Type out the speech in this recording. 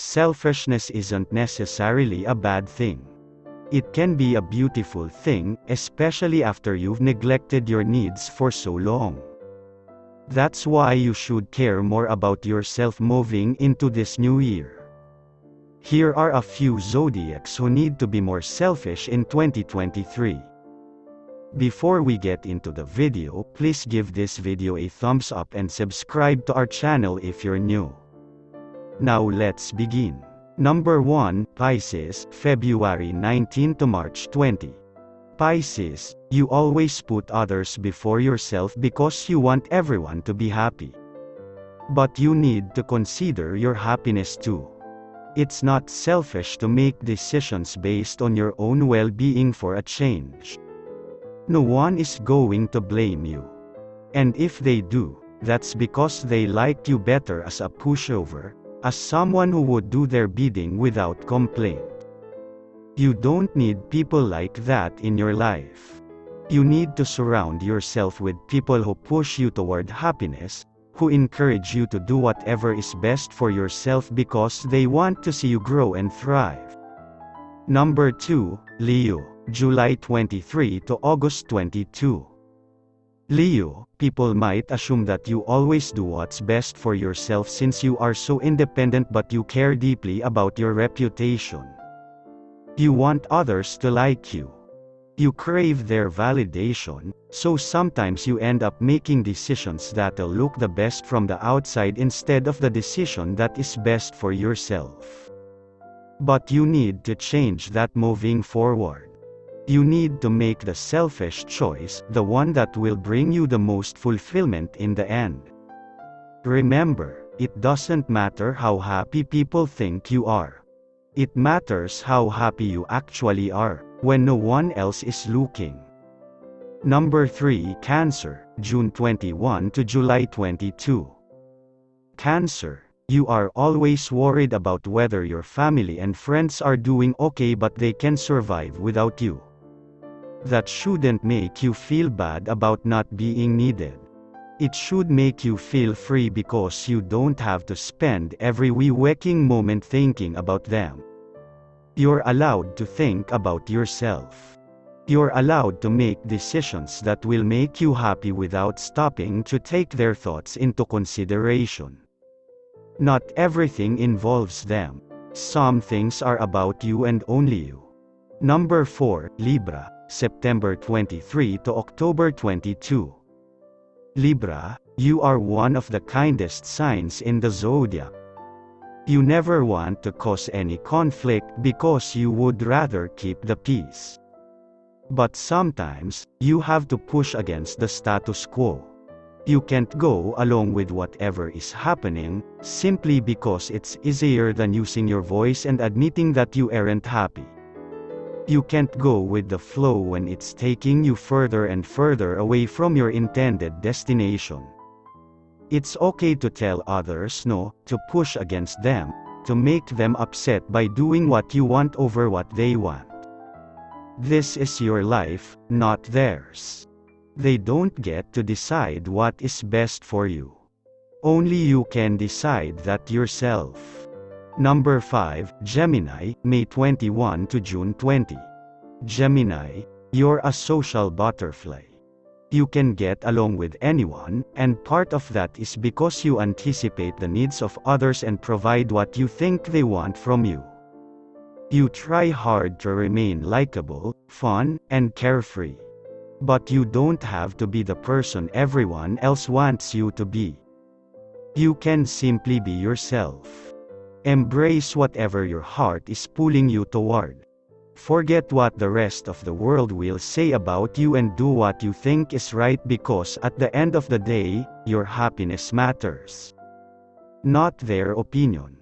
selfishness isn't necessarily a bad thing. It can be a beautiful thing, especially after you've neglected your needs for so long. That's why you should care more about yourself moving into this new year. Here are a few zodiacs who need to be more selfish in 2023. Before we get into the video, please give this video a thumbs up and subscribe to our channel if you're new. Now let's begin. Number 1, Pisces, February 19 to March 20. Pisces, you always put others before yourself because you want everyone to be happy. But you need to consider your happiness too. It's not selfish to make decisions based on your own well-being for a change. No one is going to blame you. And if they do, that's because they liked you better as a pushover, as someone who would do their bidding without complaint. You don't need people like that in your life. You need to surround yourself with people who push you toward happiness, who encourage you to do whatever is best for yourself because they want to see you grow and thrive. Number 2, Leo, July 23 to August 22. Leo, people might assume that you always do what's best for yourself since you are so independent, but you care deeply about your reputation. You want others to like you. You crave their validation, so sometimes you end up making decisions that'll look the best from the outside instead of the decision that is best for yourself. But you need to change that moving forward. You need to make the selfish choice, the one that will bring you the most fulfillment in the end. Remember, it doesn't matter how happy people think you are. It matters how happy you actually are, when no one else is looking. Number 3, Cancer, June 21 to July 22. Cancer, you are always worried about whether your family and friends are doing okay, but they can survive without you. That shouldn't make you feel bad about not being needed. It should make you feel free because you don't have to spend every wee waking moment thinking about them. You're allowed to think about yourself. You're allowed to make decisions that will make you happy without stopping to take their thoughts into consideration. Not everything involves them. Some things are about you and only you. Number 4, Libra, September 23 to October 22. Libra, you are one of the kindest signs in the zodiac. You never want to cause any conflict because you would rather keep the peace. But sometimes, you have to push against the status quo. You can't go along with whatever is happening, simply because it's easier than using your voice and admitting that you aren't happy. You can't go with the flow when it's taking you further and further away from your intended destination. It's okay to tell others no, to push against them, to make them upset by doing what you want over what they want. This is your life, not theirs. They don't get to decide what is best for you. Only you can decide that yourself. Number 5, Gemini, May 21 to June 20. Gemini, you're a social butterfly. You can get along with anyone, and part of that is because you anticipate the needs of others and provide what you think they want from you. You try hard to remain likable, fun, and carefree. But you don't have to be the person everyone else wants you to be. You can simply be yourself. Embrace whatever your heart is pulling you toward. Forget what the rest of the world will say about you and do what you think is right, because at the end of the day, your happiness matters. Not their opinion.